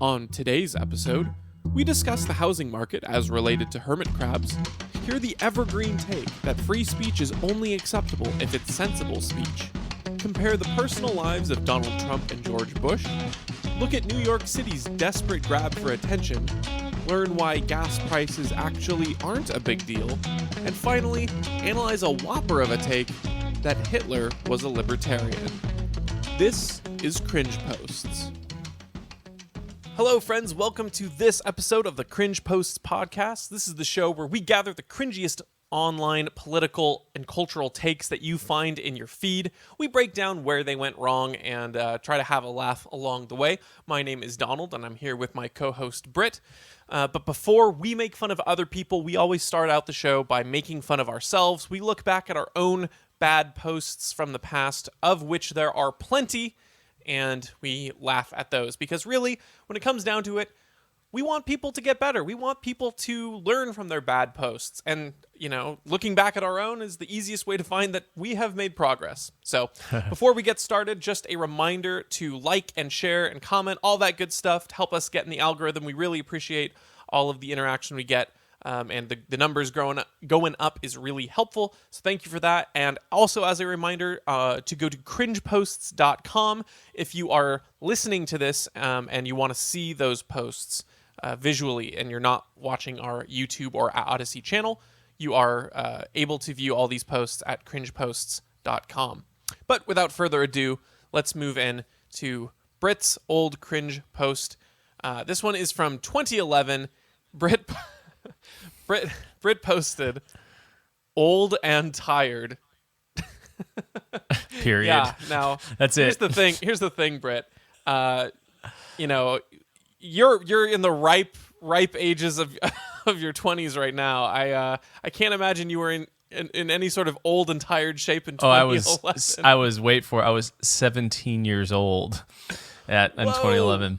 On today's episode, we discuss the housing market as related to hermit crabs, hear the evergreen take that free speech is only acceptable if it's sensible speech, compare the personal lives of Donald Trump and George Bush, look at New York City's desperate grab for attention, learn why gas prices actually aren't a big deal, and finally, analyze a whopper of a take that Hitler was a libertarian. This is Cringe Posts. Hello, friends. Welcome to this episode of the Cringe Posts podcast. This is the show where we gather the cringiest online political and cultural takes that you find in your feed. We break down where they went wrong and try to have a laugh along the way. My name is Donald, and I'm here with my co-host Britt. But before we make fun of other people, we always start out the show by making fun of ourselves. We look back at our own bad posts from the past, of which there are plenty, and we laugh at those. Because really, when it comes down to it, we want people to get better. We want people to learn from their bad posts. And, you know, looking back at our own is the easiest way to find that we have made progress. So before we get started, just a reminder to like and share and comment, all that good stuff to help us get in the algorithm. We really appreciate all of the interaction we get. And the numbers going up is really helpful. So thank you for that. And also as a reminder to go to cringeposts.com if you are listening to this and you want to see those posts visually and you're not watching our YouTube or Odyssey channel. You are able to view all these posts at cringeposts.com. But without further ado, let's move in to Britt's old cringe post. This one is from 2011. Britt posted, "Old and tired." Period. Yeah. Now that's here's it. Here's the thing, Britt. You know, you're in the ripe ages of your 20s right now. I can't imagine you were in any sort of old and tired shape in 2011. I was 17 years old in 2011.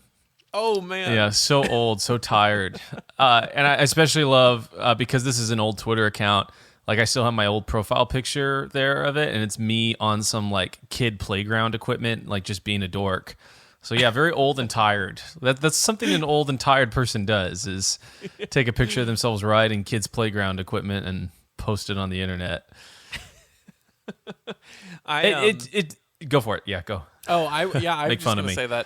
Oh, man. Yeah, so old, so tired. And I especially love, because this is an old Twitter account, like I still have my old profile picture there of it, and it's me on some like kid playground equipment, like just being a dork. So yeah, very old and tired. That's something an old and tired person does, is take a picture of themselves riding kids' playground equipment and post it on the internet. Go for it. Yeah, go. Oh, I was just going to say that.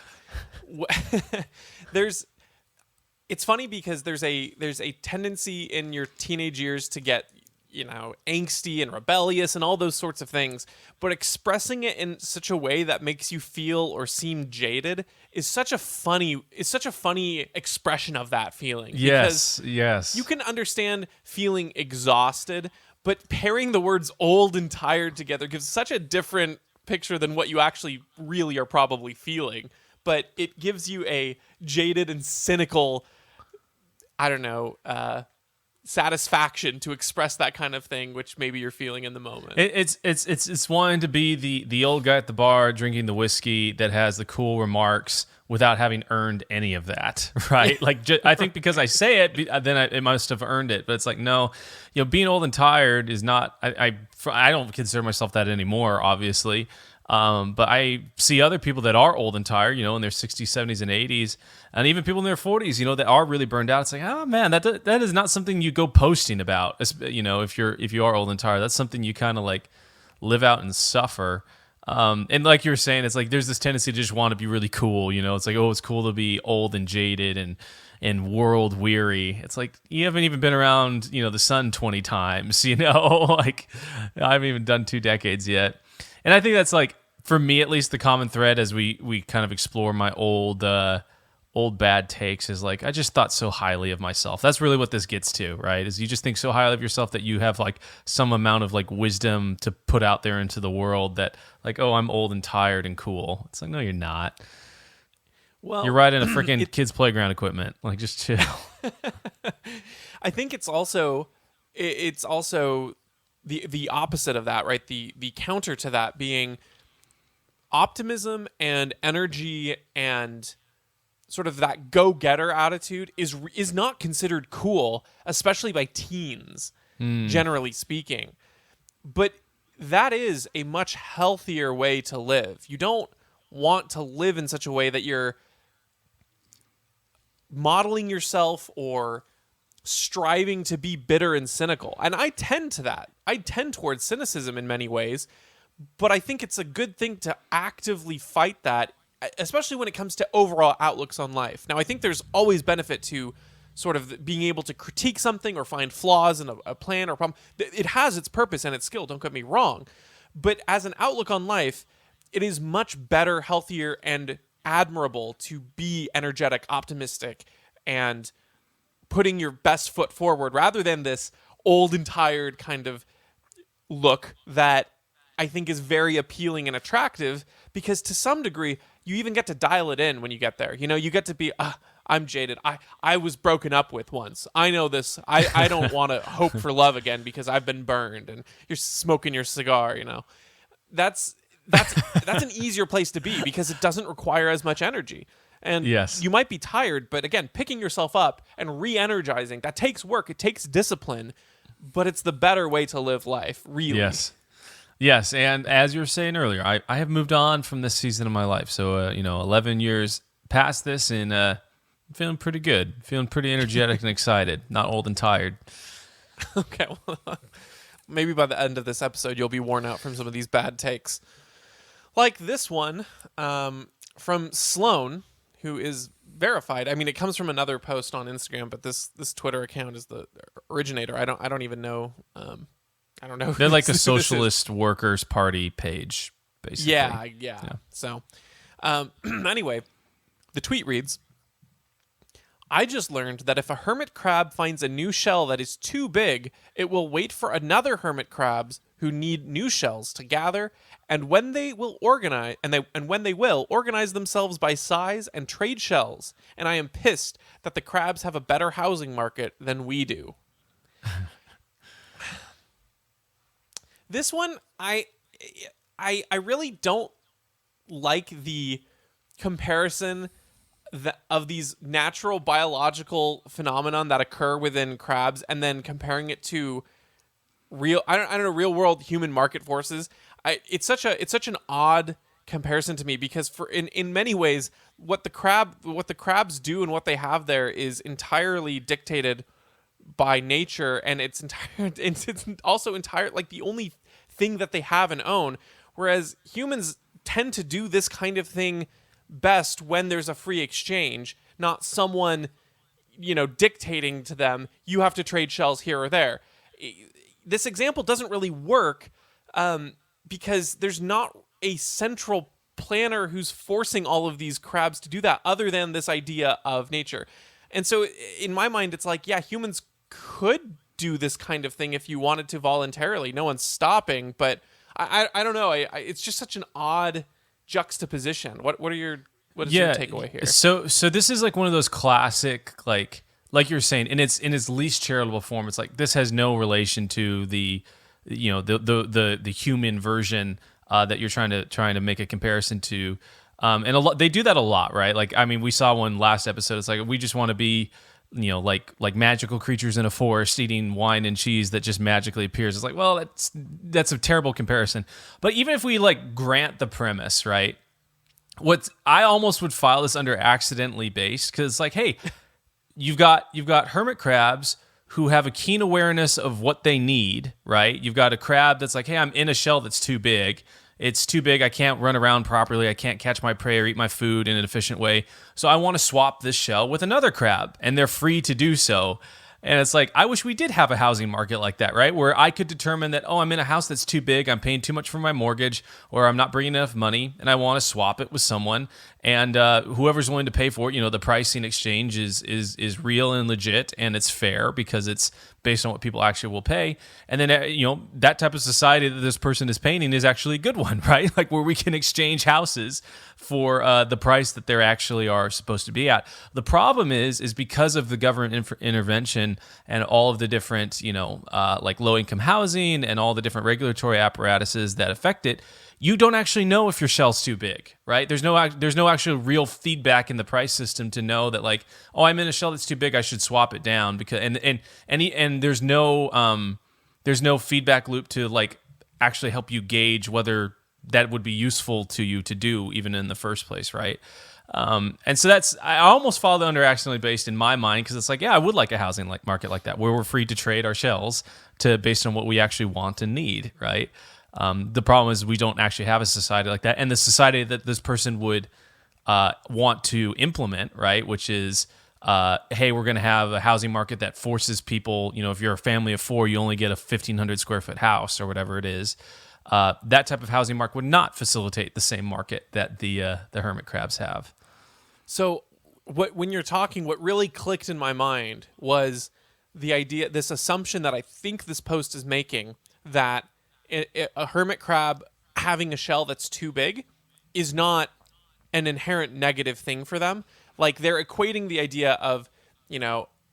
It's funny because there's a tendency in your teenage years to get, you know, angsty and rebellious and all those sorts of things, but expressing it in such a way that makes you feel or seem jaded is such a funny expression of that feeling. Yes. You can understand feeling exhausted, but pairing the words old and tired together gives such a different picture than what you actually really are probably feeling. But it gives you a jaded and cynical, satisfaction to express that kind of thing, which maybe you're feeling in the moment. It's wanting to be the old guy at the bar drinking the whiskey that has the cool remarks without having earned any of that, right? Like, I think because I say it, then it must have earned it. But it's like, no, you know, being old and tired is not. I don't consider myself that anymore, obviously. But I see other people that are old and tired, you know, in their 60s, 70s, and 80s, and even people in their 40s, you know, that are really burned out. It's like, oh man, that is not something you go posting about. You know, if you are old and tired, that's something you kind of like live out and suffer. And like you were saying, it's like there's this tendency to just want to be really cool. You know, it's like, oh, it's cool to be old and jaded and world weary. It's like you haven't even been around, you know, the sun 20 times. You know, like I haven't even done 2 decades yet. And I think that's like, for me at least, the common thread as we kind of explore my old bad takes is like, I just thought so highly of myself. That's really what this gets to, right? Is you just think so highly of yourself that you have like some amount of like wisdom to put out there into the world that like, oh, I'm old and tired and cool. It's like, no, you're not. Well, you're riding a freaking kids' playground equipment. Like, just chill. I think it's also the opposite of that, right? The counter to that being optimism and energy and sort of that go-getter attitude is not considered cool, especially by teens, generally speaking. But that is a much healthier way to live. You don't want to live in such a way that you're modeling yourself or striving to be bitter and cynical. And I tend to that. I tend towards cynicism in many ways, but I think it's a good thing to actively fight that, especially when it comes to overall outlooks on life. Now, I think there's always benefit to sort of being able to critique something or find flaws in a plan or problem. It has its purpose and its skill, don't get me wrong. But as an outlook on life, it is much better, healthier, and admirable to be energetic, optimistic, and putting your best foot forward rather than this old and tired kind of look that I think is very appealing and attractive, because to some degree, you even get to dial it in when you get there. You know, you get to be, I'm jaded. I was broken up with once. I know this. I don't want to hope for love again because I've been burned, and you're smoking your cigar, you know. That's an easier place to be because it doesn't require as much energy. And yes, you might be tired, but again, picking yourself up and re-energizing, that takes work. It takes discipline, but it's the better way to live life, really. Yes, and as you were saying earlier, I have moved on from this season of my life. So, 11 years past this, and feeling pretty good, feeling pretty energetic and excited, not old and tired. Okay, well, maybe by the end of this episode, you'll be worn out from some of these bad takes. Like this one from Sloan, who is verified. I mean, it comes from another post on Instagram, but this Twitter account is the originator. I don't even know. I don't know. They're like a Socialist Workers Party page, basically. Yeah. So, anyway, the tweet reads, I just learned that if a hermit crab finds a new shell that is too big, it will wait for another hermit crabs who need new shells to gather, and when they will organize themselves by size and trade shells. And I am pissed that the crabs have a better housing market than we do. This one, I really don't like the comparison of these natural biological phenomenon that occur within crabs, and then comparing it to real world human market forces. It's such an odd comparison to me, because in many ways what the crabs do and what they have there is entirely dictated by nature, and it's also entire, like, the only thing that they have and own, whereas humans tend to do this kind of thing best when there's a free exchange, not someone, dictating to them, you have to trade shells here or there. This example doesn't really work because there's not a central planner who's forcing all of these crabs to do that, other than this idea of nature. And so in my mind, it's like, yeah, humans could do this kind of thing if you wanted to voluntarily. No one's stopping, but I don't know. It's just such an odd juxtaposition. What is your takeaway here? So this is like one of those classic, like you're saying, in its least charitable form. It's like, this has no relation to the human version that you're trying to make a comparison to. And they do that a lot, right? Like, I mean, we saw one last episode. It's like, we just want to be, like magical creatures in a forest eating wine and cheese that just magically appears. It's like, well, that's a terrible comparison. But even if we like grant the premise, right? I almost would file this under accidentally based, because it's like, hey, you've got hermit crabs who have a keen awareness of what they need, right? You've got a crab that's like, hey, I'm in a shell that's too big. It's too big. I can't run around properly. I can't catch my prey or eat my food in an efficient way. So I want to swap this shell with another crab, and they're free to do so. And it's like, I wish we did have a housing market like that, right? Where I could determine that, I'm in a house that's too big, I'm paying too much for my mortgage, or I'm not bringing enough money, and I want to swap it with someone. And whoever's willing to pay for it, the pricing exchange is real and legit, and it's fair because it's based on what people actually will pay. And then, that type of society that this person is painting is actually a good one, right? Like, where we can exchange houses for the price that they actually are supposed to be at. The problem is because of the government intervention and all of the different, like low-income housing and all the different regulatory apparatuses that affect it, you don't actually know if your shell's too big, right? There's no actual real feedback in the price system to know that, like, I'm in a shell that's too big, I should swap it down, because and there's no feedback loop to like actually help you gauge whether that would be useful to you to do even in the first place, right? And so I almost fall under accidentally based in my mind, because it's like, yeah, I would like a housing market like that where we're free to trade our shells based on what we actually want and need, right? The problem is we don't actually have a society like that, and the society that this person would want to implement, right, which is, hey, we're going to have a housing market that forces people, if you're a family of 4, you only get a 1,500 square foot house or whatever it is. That type of housing market would not facilitate the same market that the hermit crabs have. So when you're talking, what really clicked in my mind was the idea, this assumption that I think this post is making, that a hermit crab having a shell that's too big is not an inherent negative thing for them. Like, they're equating the idea of,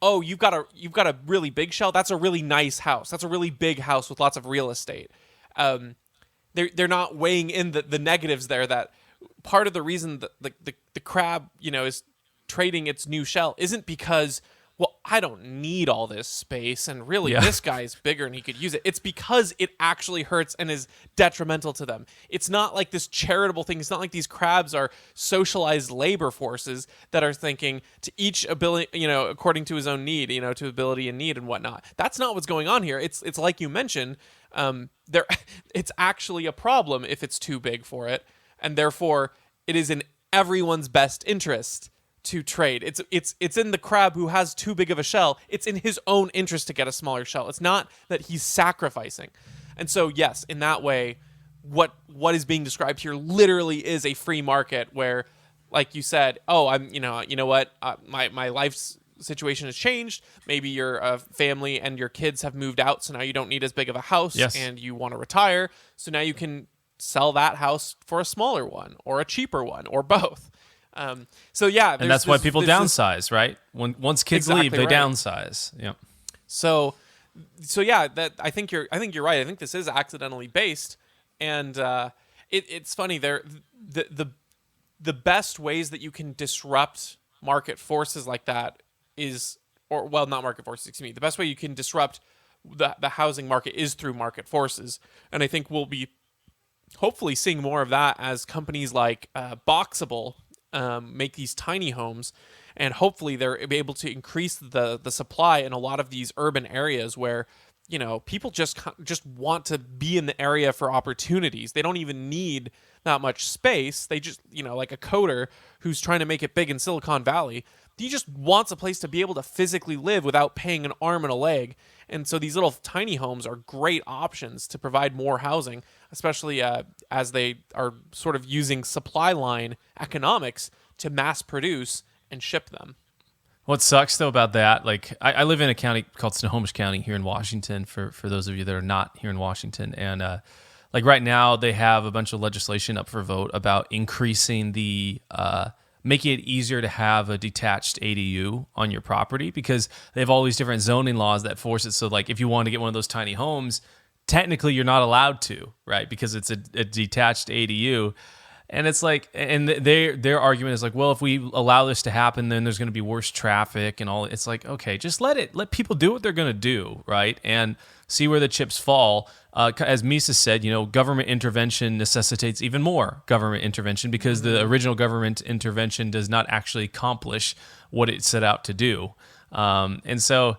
oh, you've got a really big shell. That's a really nice house. That's a really big house with lots of real estate. They're not weighing in the negatives there, that part of the reason that the crab, is trading its new shell isn't because, well, I don't need all this space, and really this guy's bigger and he could use it. It's because it actually hurts and is detrimental to them. It's not like this charitable thing. It's not like these crabs are socialized labor forces that are thinking to each ability, according to his own need, to ability and need and whatnot. That's not what's going on here. It's like you mentioned, it's actually a problem if it's too big for it, and therefore it is in everyone's best interest to trade. It's in the crab who has too big of a shell. It's in his own interest to get a smaller shell. It's not that he's sacrificing. And so, yes, in that way, what is being described here literally is a free market where, like you said, oh, I'm, what, my life's situation has changed. Maybe your family and your kids have moved out, so now you don't need as big of a house, and you want to retire. So now you can sell that house for a smaller one or a cheaper one or both. And that's why people downsize, right? Once kids leave, they downsize. Yeah. So yeah, that I think you're right. I think this is accidentally based, and it's funny. The best ways that you can disrupt market forces like that is, not market forces. Excuse me. The best way you can disrupt the housing market is through market forces, and I think we'll be hopefully seeing more of that as companies like Boxable make these tiny homes, and hopefully they're able to increase the supply in a lot of these urban areas where people just want to be in the area for opportunities. They don't even need that much space. They just like a coder who's trying to make it big in Silicon Valley. He just wants a place to be able to physically live without paying an arm and a leg. And so these little tiny homes are great options to provide more housing, especially as they are sort of using supply line economics to mass produce and ship them. What sucks, though, about that, like, I live in a county called Snohomish County here in Washington, for those of you that are not here in Washington. And like right now, they have a bunch of legislation up for vote about increasing making it easier to have a detached ADU on your property, because they have all these different zoning laws that force it. So, like, if you want to get one of those tiny homes, technically you're not allowed to, right? Because it's a detached ADU. And it's like, and their argument is like, well, if we allow this to happen, then there's going to be worse traffic and all. It's like, okay, just let people do what they're going to do, right? And see where the chips fall. As Mises said, government intervention necessitates even more government intervention, because the original government intervention does not actually accomplish what it set out to do. And so,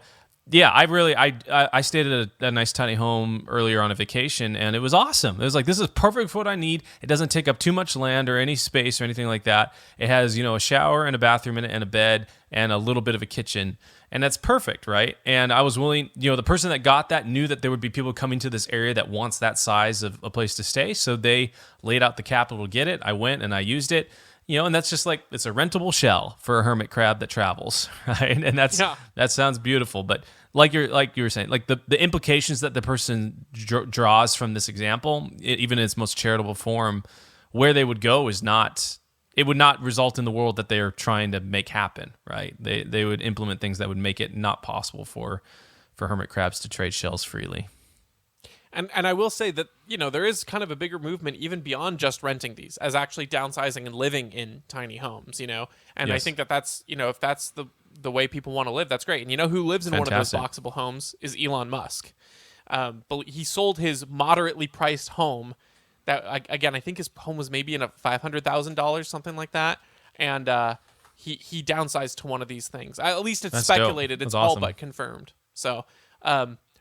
yeah, I stayed at a nice tiny home earlier on a vacation, and it was awesome. It was like, this is perfect for what I need. It doesn't take up too much land or any space or anything like that. It has, a shower and a bathroom in it and a bed and a little bit of a kitchen, and that's perfect, right? And I was willing, the person that got that knew that there would be people coming to this area that wants that size of a place to stay, so they laid out the capital to get it. I went and I used it. And that's just like, it's a rentable shell for a hermit crab that travels, right? And that sounds beautiful, but like you were saying, like the implications that the person draws from this example, even in its most charitable form, where they would go is not. It would not result in the world that they are trying to make happen, right? They would implement things that would make it not possible for hermit crabs to trade shells freely. And I will say that, there is kind of a bigger movement even beyond just renting these, as actually downsizing and living in tiny homes, And yes. I think that's, if that's the way people want to live, that's great. And who lives in Fantastic. one of those Boxable homes is Elon Musk. But he sold his moderately priced home that, again, I think his home was maybe in a $500,000, something like that. and he downsized to one of these things. At least it's That's speculated. dope. It's That's all awesome. but confirmed. So,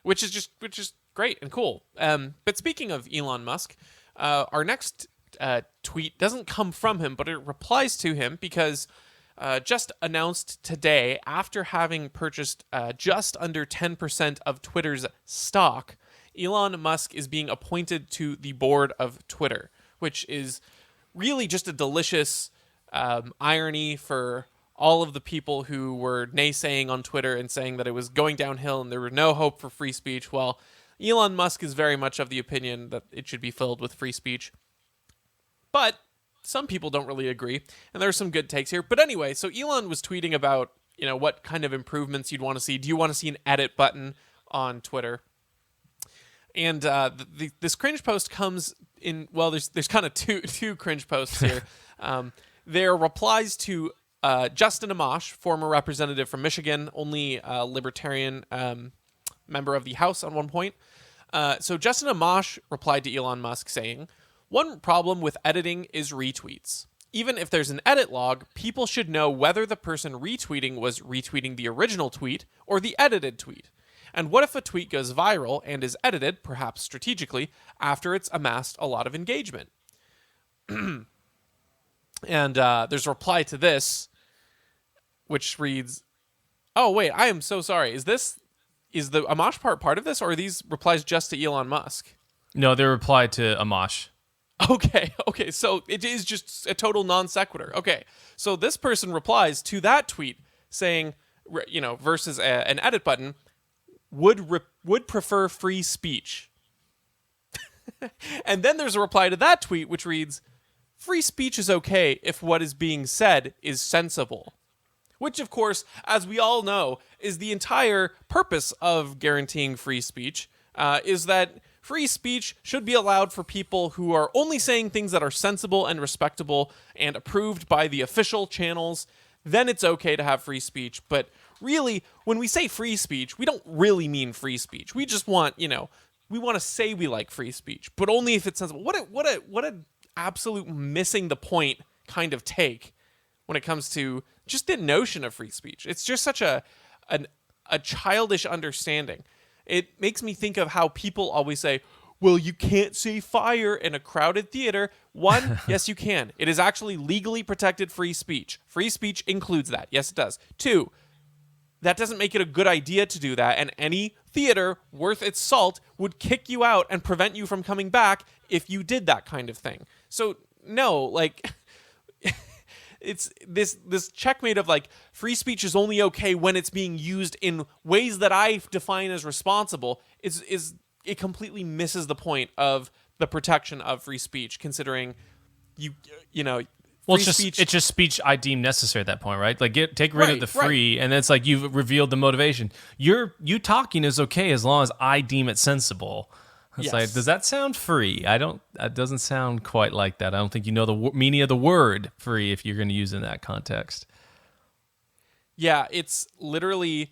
which is great and cool. But speaking of Elon Musk, our next tweet doesn't come from him, but it replies to him because just announced today, after having purchased just under 10% of Twitter's stock, Elon Musk is being appointed to the board of Twitter, which is really just a delicious irony for all of the people who were naysaying on Twitter and saying that it was going downhill and there were no hope for free speech. Well, Elon Musk is very much of the opinion that it should be filled with free speech. But some people don't really agree, and there are some good takes here. But anyway, so Elon was tweeting about, what kind of improvements you'd want to see. Do you want to see an edit button on Twitter? And this cringe post comes in, well, there's kind of two cringe posts here. They're replies to Justin Amash, former representative from Michigan, only libertarian member of the House at one point. So Justin Amash replied to Elon Musk saying, "One problem with editing is retweets. Even if there's an edit log, people should know whether the person retweeting was retweeting the original tweet or the edited tweet. And what if a tweet goes viral and is edited, perhaps strategically, after it's amassed a lot of engagement?" And there's a reply to this, which reads, "Oh, wait, I am so sorry. Is the Amash part of this, or are these replies just to Elon Musk?" No, they replied to Amash. Okay, so it is just a total non sequitur. Okay, so this person replies to that tweet saying, versus an edit button, would prefer free speech. And then there's a reply to that tweet which reads, "Free speech is okay if what is being said is sensible." Which, of course, as we all know, is the entire purpose of guaranteeing free speech, is that free speech should be allowed for people who are only saying things that are sensible and respectable and approved by the official channels. Then it's okay to have free speech. But really, when we say free speech, we don't really mean free speech. We just want, we want to say we like free speech, but only if it's sensible. What a absolute missing the point kind of take when it comes to just the notion of free speech. It's just such a childish understanding. It makes me think of how people always say, "Well, you can't say fire in a crowded theater." One, yes, you can. It is actually legally protected free speech. Free speech includes that. Yes, it does. Two, that doesn't make it a good idea to do that, and any theater worth its salt would kick you out and prevent you from coming back if you did that kind of thing. So, no, it's this checkmate of free speech is only okay when it's being used in ways that I define as responsible it completely misses the point of the protection of free speech, considering Well, it's just speech I deem necessary at that point, right? Take rid of the free, and it's you've revealed the motivation. You talking is okay as long as I deem it sensible. It's does that sound free? It doesn't sound quite like that. I don't think you know the meaning of the word free if you're going to use it in that context. Yeah, it's literally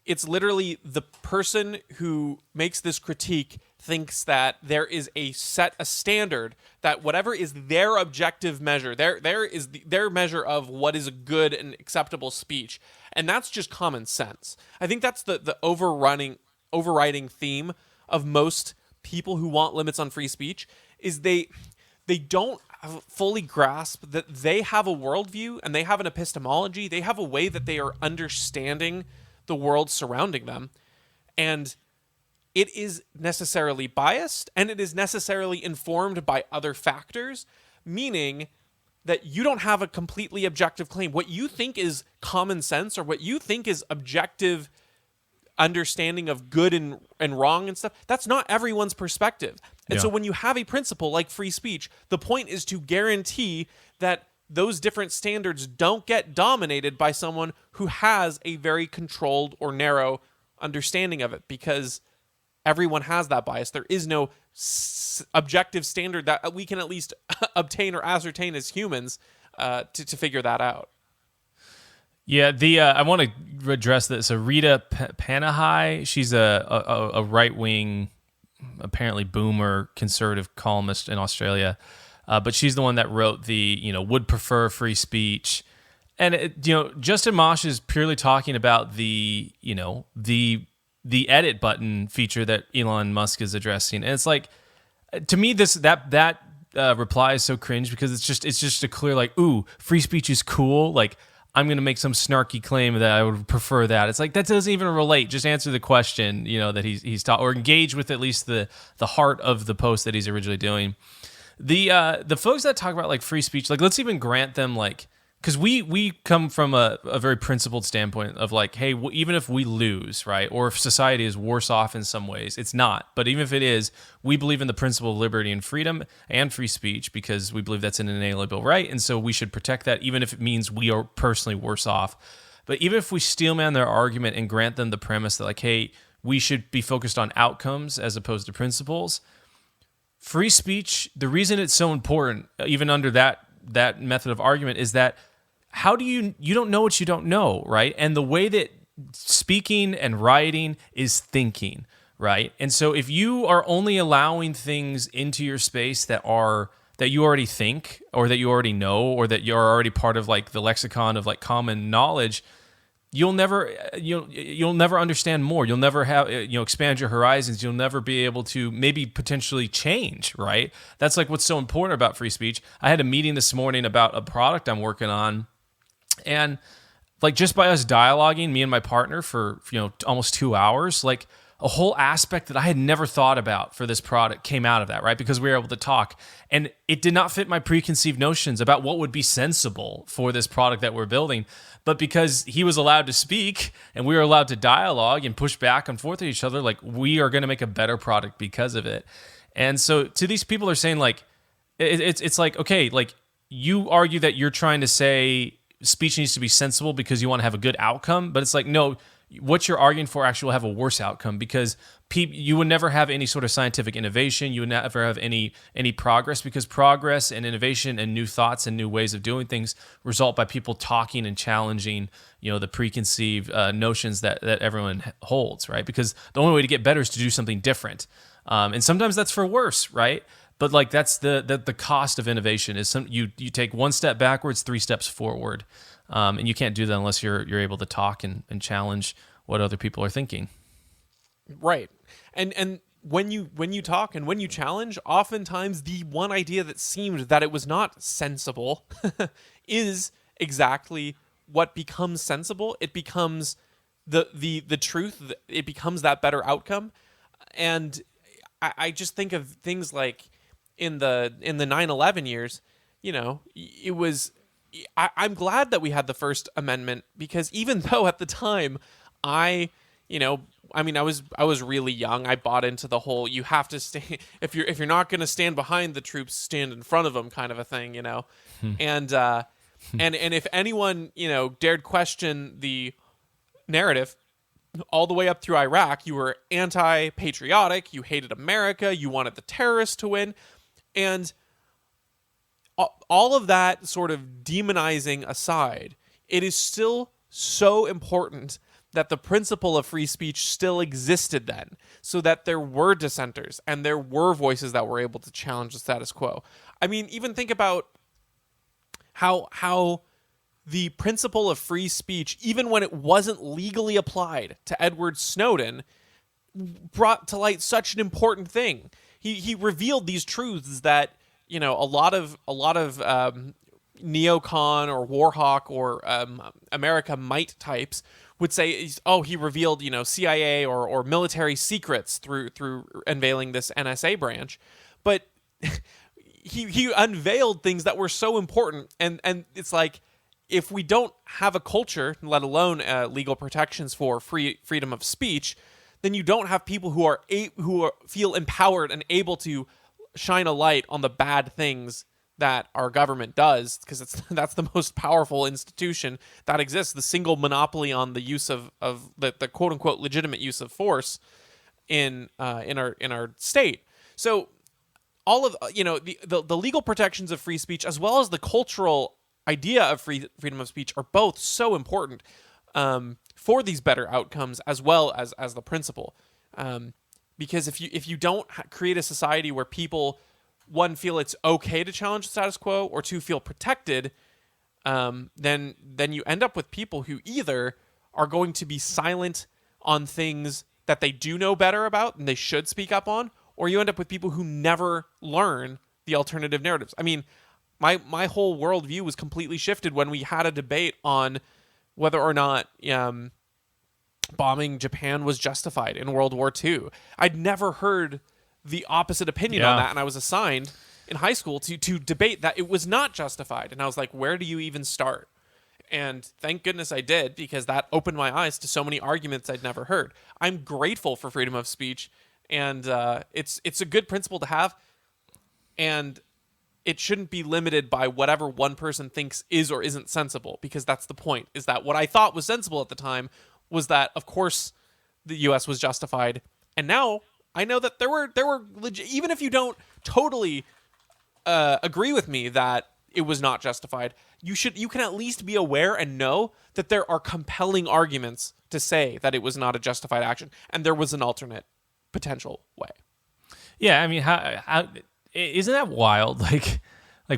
the person who makes this critique thinks that there is a standard that whatever is their objective measure, their measure of what is a good and acceptable speech, and that's just common sense. I think that's the overriding theme of most people who want limits on free speech is they don't fully grasp that they have a worldview and they have an epistemology. They have a way that they are understanding the world surrounding them, and it is necessarily biased and it is necessarily informed by other factors, meaning that you don't have a completely objective claim. What you think is common sense or what you think is objective understanding of good and wrong and stuff, that's not everyone's perspective. And so when you have a principle like free speech, the point is to guarantee that those different standards don't get dominated by someone who has a very controlled or narrow understanding of it, because everyone has that bias. There is no objective standard that we can at least obtain or ascertain as humans to figure that out. Yeah, I want to address this. So Rita Panahi, she's a right-wing, apparently boomer conservative columnist in Australia. but she's the one that wrote the, would prefer free speech. And, Justin Mosh is purely talking about the edit button feature that Elon Musk is addressing. And it's like, to me, that reply is so cringe because it's just a clear like, ooh, free speech is cool. Like, I'm going to make some snarky claim that I would prefer that. It's like, that doesn't even relate. Just answer the question, that he's taught, or engage with at least the heart of the post that he's originally doing. The folks that talk about like free speech, like let's even grant them like, because we come from a very principled standpoint of like, hey, even if we lose, right, or if society is worse off in some ways, it's not. But even if it is, we believe in the principle of liberty and freedom and free speech because we believe that's an inalienable right, and so we should protect that, even if it means we are personally worse off. But even if we steelman their argument and grant them the premise that like, hey, we should be focused on outcomes as opposed to principles, free speech, the reason it's so important, even under that method of argument, is that how do you don't know what you don't know, right? And the way that speaking and writing is thinking, right? And so if you are only allowing things into your space that you already think, or that you already know, or that you're already part of like the lexicon of like common knowledge, you'll never understand more. You'll never have expand your horizons. You'll never be able to maybe potentially change, right? That's like what's so important about free speech. I had a meeting this morning about a product I'm working on. And like just by us dialoguing, me and my partner for almost 2 hours, like a whole aspect that I had never thought about for this product came out of that, right? Because we were able to talk, and it did not fit my preconceived notions about what would be sensible for this product that we're building. But because he was allowed to speak and we were allowed to dialogue and push back and forth at each other, like we are going to make a better product because of it. And so to these people are saying like, it's like, okay, like you argue that you're trying to say speech needs to be sensible because you want to have a good outcome, but it's like, no, what you're arguing for actually will have a worse outcome because you would never have any sort of scientific innovation. You would never have any progress because progress and innovation and new thoughts and new ways of doing things result by people talking and challenging, the preconceived notions that everyone holds, right? Because the only way to get better is to do something different. And sometimes that's for worse, right? But like that's the cost of innovation is you take one step backwards, 3 steps forward, and you can't do that unless you're able to talk and challenge what other people are thinking. Right, and when you talk and when you challenge, oftentimes the one idea that seemed that it was not sensible is exactly what becomes sensible. It becomes the truth. It becomes that better outcome, and I just think of things like in the 9/11 years, it was. I'm glad that we had the First Amendment because even though at the time I was really young. I bought into the whole you have to stay if you're not going to stand behind the troops, stand in front of them kind of a thing, And and if anyone dared question the narrative all the way up through Iraq, you were anti-patriotic, you hated America, you wanted the terrorists to win. And all of that sort of demonizing aside, it is still so important that the principle of free speech still existed then, so that there were dissenters and there were voices that were able to challenge the status quo. I mean, even think about how the principle of free speech, even when it wasn't legally applied to Edward Snowden, brought to light such an important thing. He revealed these truths that a lot of neocon or warhawk or America might types would say, oh, he revealed CIA or military secrets through unveiling this NSA branch, but he unveiled things that were so important, and it's like if we don't have a culture, let alone legal protections for freedom of speech, then you don't have people who feel empowered and able to shine a light on the bad things that our government does, because that's the most powerful institution that exists, the single monopoly on the use of the quote unquote legitimate use of force in our state. So all of the legal protections of free speech as well as the cultural idea of freedom of speech are both so important for these better outcomes as well as the principle. Because if you don't create a society where people one, feel it's okay to challenge the status quo, or two, feel protected, then you end up with people who either are going to be silent on things that they do know better about and they should speak up on, or you end up with people who never learn the alternative narratives. I mean, my whole worldview was completely shifted when we had a debate on whether or not bombing Japan was justified in World War II. I'd never heard the opposite opinion on that, and I was assigned in high school to debate that it was not justified. And I was like, where do you even start? And thank goodness I did, because that opened my eyes to so many arguments I'd never heard. I'm grateful for freedom of speech, and it's a good principle to have, and it shouldn't be limited by whatever one person thinks is or isn't sensible, because that's the point, is that what I thought was sensible at the time was that, of course, the U.S. was justified, and now I know that there were even if you don't totally agree with me that it was not justified, you can at least be aware and know that there are compelling arguments to say that it was not a justified action, and there was an alternate potential way. Yeah, I mean, how isn't that wild? Like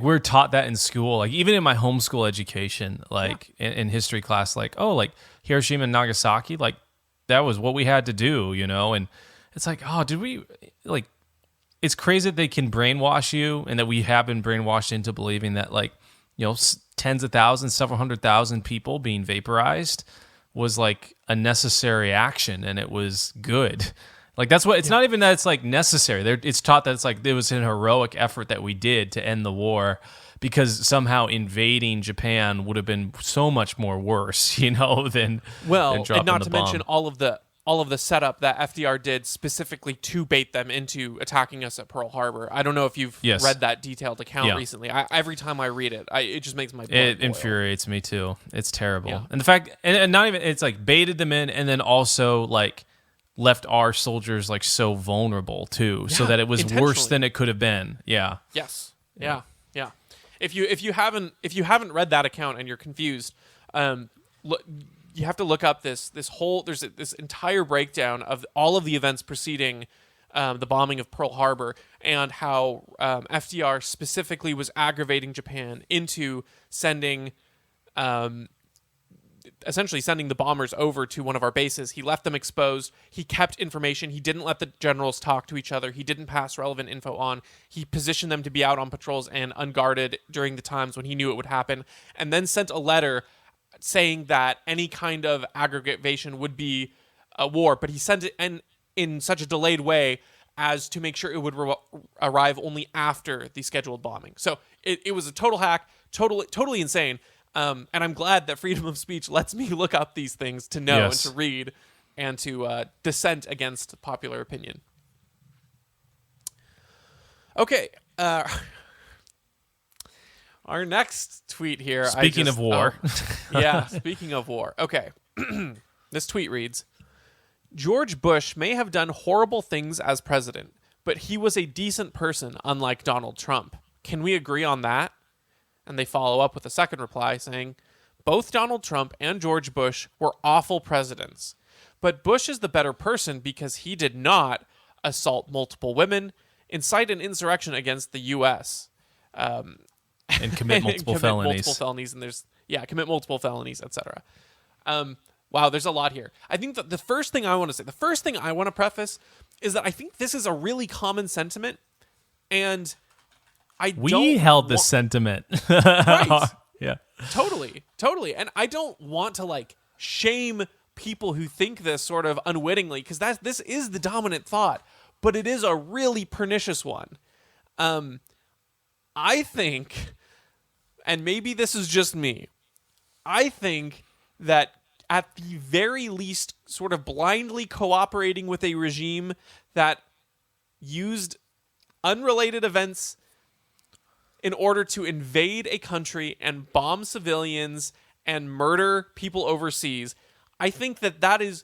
we're taught that in school. Like even in my homeschool education, like in history class, like Hiroshima and Nagasaki, like that was what we had to do, And it's like, oh, did we like? It's crazy that they can brainwash you, and that we have been brainwashed into believing that tens of thousands, several 100,000 people being vaporized was like a necessary action, and it was good. Like that's what it's not even that it's like necessary. It's taught that it's like it was an heroic effort that we did to end the war, because somehow invading Japan would have been so much more worse, than dropping and not to mention all of the setup that FDR did specifically to bait them into attacking us at Pearl Harbor. I don't know if you've read that detailed account recently. Every time I read it, it just makes my blood boil. Infuriates me too. It's terrible. And the fact, and not even, it's like baited them in, and then also like left our soldiers like so vulnerable too, so that it was worse than it could have been. Yeah. Yes. Yeah. If you haven't read that account and you're confused, look, you have to look up there's this entire breakdown of all of the events preceding the bombing of Pearl Harbor, and how FDR specifically was aggravating Japan into essentially sending the bombers over to one of our bases. He left them exposed. He kept information. He didn't let the generals talk to each other. He didn't pass relevant info on. He positioned them to be out on patrols and unguarded during the times when he knew it would happen, and then sent a letter saying that any kind of aggravation would be a war, but he sent it in such a delayed way as to make sure it would arrive only after the scheduled bombing. So it was a total hack, totally insane. And I'm glad that freedom of speech lets me look up these things to know and to read and to dissent against popular opinion. Okay. Our next tweet here. Speaking of war. Speaking of war. Okay. This tweet reads, George Bush may have done horrible things as president, but he was a decent person, unlike Donald Trump. Can we agree on that? And they follow up with a second reply saying, both Donald Trump and George Bush were awful presidents, but Bush is the better person because he did not assault multiple women, incite an insurrection against the U.S., and commit multiple felonies. Commit multiple felonies, etc. Wow, there's a lot here. I think that the first thing I want to preface is that I think this is a really common sentiment, and we held the sentiment. Right. Yeah. Totally. And I don't want to like shame people who think this sort of unwittingly, because this is the dominant thought, but it is a really pernicious one. I think, and maybe this is just me, I think that at the very least sort of blindly cooperating with a regime that used unrelated events in order to invade a country and bomb civilians and murder people overseas, I think that is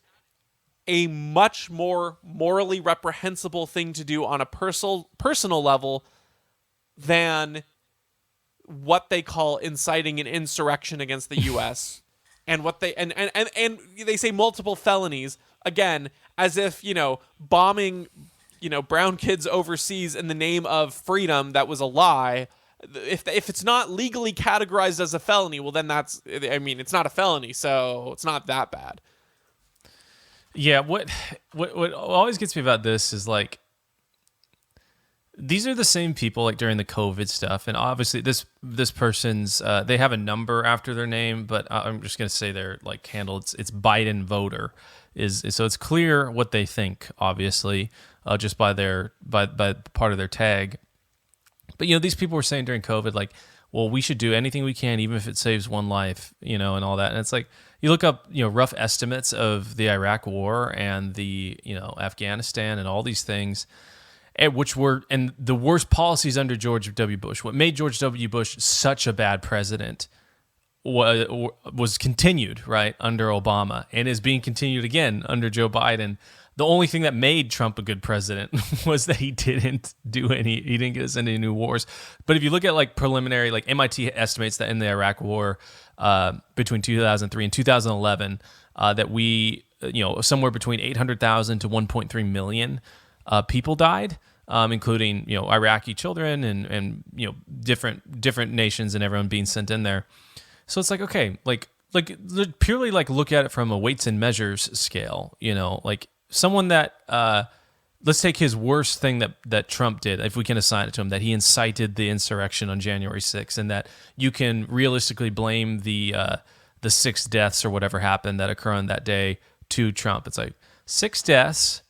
a much more morally reprehensible thing to do on a personal level than what they call inciting an insurrection against the U.S. and what they and they say multiple felonies, again, as if bombing brown kids overseas in the name of freedom that was a lie. If it's not legally categorized as a felony, well, then it's not a felony, so it's not that bad. Yeah, what always gets me about this is like, these are the same people like during the COVID stuff, and obviously this person's they have a number after their name, but I'm just gonna say their like handle. It's Biden voter so it's clear what they think, obviously, just by part of their tag. But these people were saying during COVID, like, well, we should do anything we can, even if it saves one life, and all that. And it's like, you look up, rough estimates of the Iraq War and the, Afghanistan and all these things, which were, and the worst policies under George W. Bush. What made George W. Bush such a bad president was continued, right, under Obama, and is being continued again under Joe Biden. The only thing that made Trump a good president was that he didn't get us into any new wars. But if you look at like preliminary, like MIT estimates that in the Iraq War between 2003 and 2011, that we, somewhere between 800,000 to 1.3 million people died, including, Iraqi children and different nations and everyone being sent in there. So it's like, okay, like purely like look at it from a weights and measures scale, like someone that, let's take his worst thing that Trump did, if we can assign it to him, that he incited the insurrection on January 6th, and that you can realistically blame the 6 deaths or whatever happened that occurred on that day to Trump. It's like 6 deaths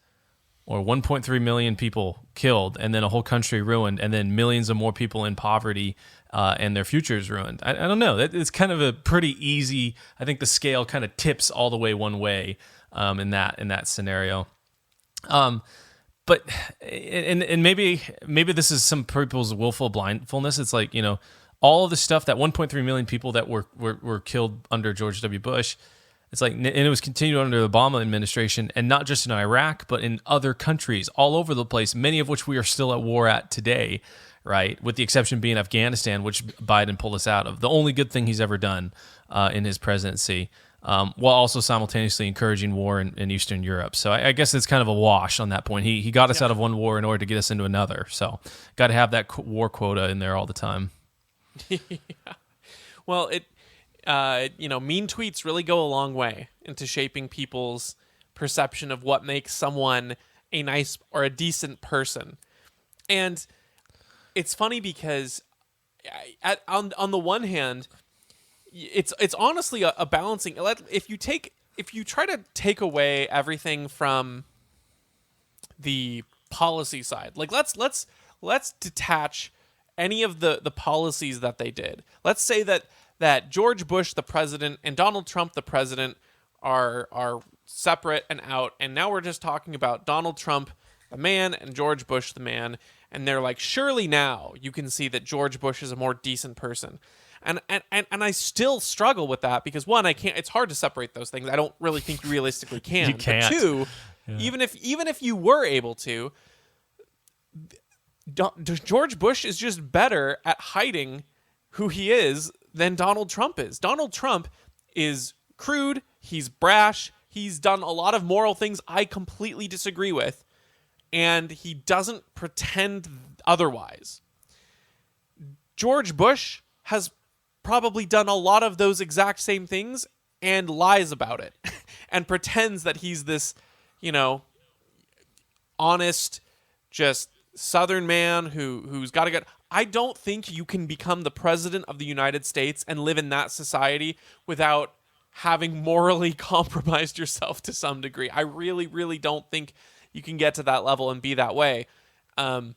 or 1.3 million people killed, and then a whole country ruined, and then millions of more people in poverty and their futures ruined. I don't know. It's kind of a pretty easy, I think the scale kind of tips all the way one way in that scenario. But and maybe this is some people's willful blindfulness. It's like, all of the stuff, that 1.3 million people that were killed under George W. Bush, it's like, and it was continued under the Obama administration, and not just in Iraq, but in other countries all over the place, many of which we are still at war at today, right? With the exception being Afghanistan, which Biden pulled us out of. The only good thing he's ever done in his presidency, while also simultaneously encouraging war in Eastern Europe. So I guess it's kind of a wash on that point. He got us out of one war in order to get us into another. So got to have that war quota in there all the time. Yeah. Well, mean tweets really go a long way into shaping people's perception of what makes someone a nice or a decent person. And it's funny because on the one hand, it's honestly a balancing. If you try to take away everything from the policy side, like let's detach any of the policies that they did. Let's say that George Bush, the president, and Donald Trump, the president, are separate and out, and now we're just talking about Donald Trump, the man, and George Bush, the man, and they're like, surely now you can see that George Bush is a more decent person. And I still struggle with that because, one, I can't. It's hard to separate those things. I don't really think you realistically can. You can't. But two, even if you were able to, George Bush is just better at hiding who he is than Donald Trump is. Donald Trump is crude. He's brash. He's done a lot of moral things I completely disagree with, and he doesn't pretend otherwise. George Bush has probably done a lot of those exact same things and lies about it and pretends that he's this, honest, just Southern man who's got to get. I don't think you can become the president of the United States and live in that society without having morally compromised yourself to some degree. I really, really don't think you can get to that level and be that way. And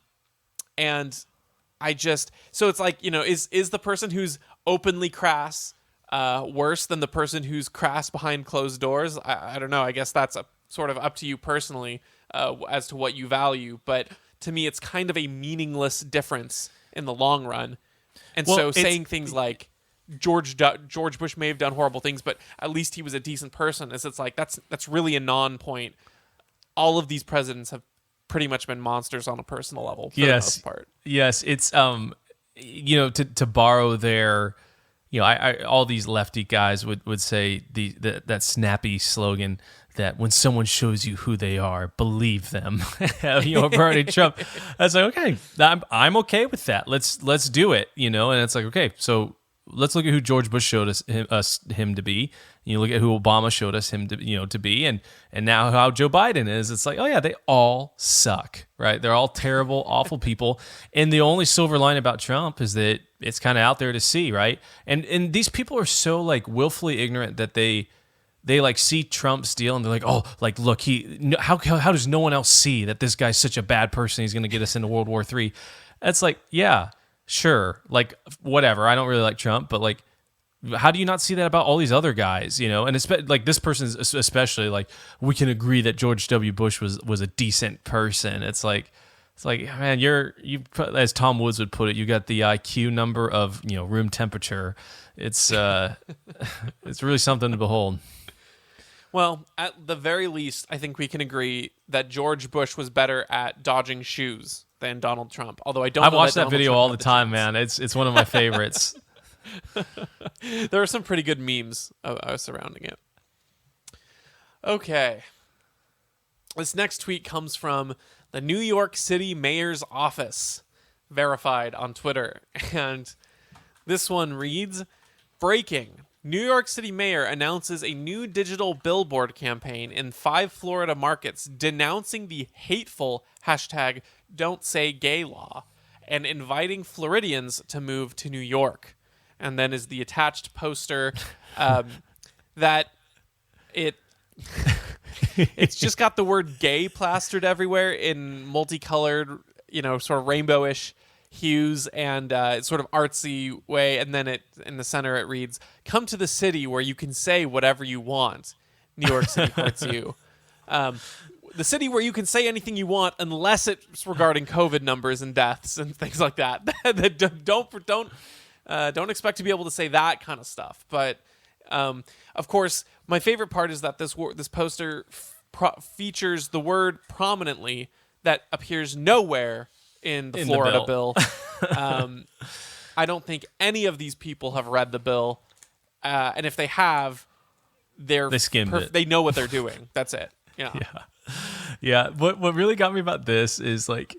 so it's like, is the person who's openly crass worse than the person who's crass behind closed doors? I don't know. I guess that's sort of up to you personally as to what you value. But to me, it's kind of a meaningless difference in the long run. And so saying things like George Bush may have done horrible things, but at least he was a decent person, it's like that's really a non-point. All of these presidents have pretty much been monsters on a personal level for the most part. Yes, it's to borrow their I all these lefty guys would say that snappy slogan that when someone shows you who they are, believe them. Bernie Trump. I was like, okay, I'm okay with that. Let's do it. And it's like, okay, so let's look at who George Bush showed him to be. You look at who Obama showed us him to be, and now how Joe Biden is. It's like, oh yeah, they all suck, right? They're all terrible, awful people. And the only silver line about Trump is that it's kind of out there to see, right? And these people are so like willfully ignorant that they like see Trump's deal and they're like, oh, like look, how does no one else see that this guy's such a bad person? He's going to get us into World War III. It's like, yeah, sure, like whatever. I don't really like Trump, but like, how do you not see that about all these other guys? And like this person especially, like we can agree that George W. Bush was a decent person. It's like, man, you as Tom Woods would put it, you got the IQ number of room temperature. It's it's really something to behold. Well, at the very least, I think we can agree that George Bush was better at dodging shoes than Donald Trump. Although I watch that video all the time, man. It's one of my favorites. There are some pretty good memes surrounding it. Okay. This next tweet comes from the New York City Mayor's office, verified on Twitter. And this one reads, breaking. New York City mayor announces a new digital billboard campaign in 5 Florida markets denouncing the hateful #Don'tSayGay law and inviting Floridians to move to New York. And then is the attached poster that it's just got the word gay plastered everywhere in multicolored, sort of rainbowish hues and sort of artsy way. And then in the center it reads, come to the city where you can say whatever you want. New York City hurts you. The city where you can say anything you want unless it's regarding COVID numbers and deaths and things like that. Don't expect to be able to say that kind of stuff. But of course, my favorite part is that this poster features the word prominently that appears nowhere in the Florida bill. I don't think any of these people have read the bill, and if they have, they skimmed it. They know what they're doing. That's it. Yeah. What really got me about this is like,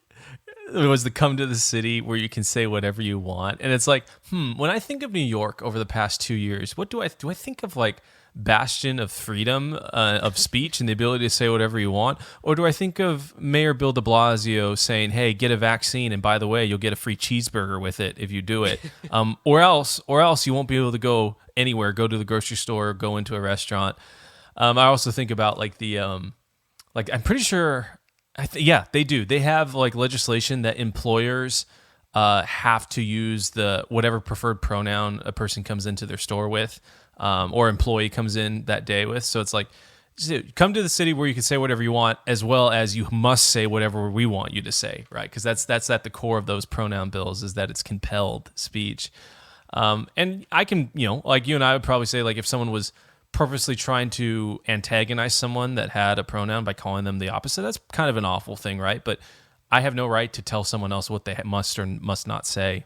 it was the come to the city where you can say whatever you want, and it's like, when I think of New York over the past 2 years, what do I think of like bastion of freedom of speech and the ability to say whatever you want, or do I think of Mayor Bill de Blasio saying, hey, get a vaccine and by the way you'll get a free cheeseburger with it if you do it, or else you won't be able to go anywhere, go to the grocery store, go into a restaurant. I also think about like the like I'm pretty sure they do. They have like legislation that employers have to use the whatever preferred pronoun a person comes into their store with, or employee comes in that day with. So it's like, come to the city where you can say whatever you want, as well as you must say whatever we want you to say, right? Because that's at the core of those pronoun bills, is that it's compelled speech. And I can, like you and I would probably say, like if someone was purposely trying to antagonize someone that had a pronoun by calling them the opposite, that's kind of an awful thing, right? But I have no right to tell someone else what they must or must not say.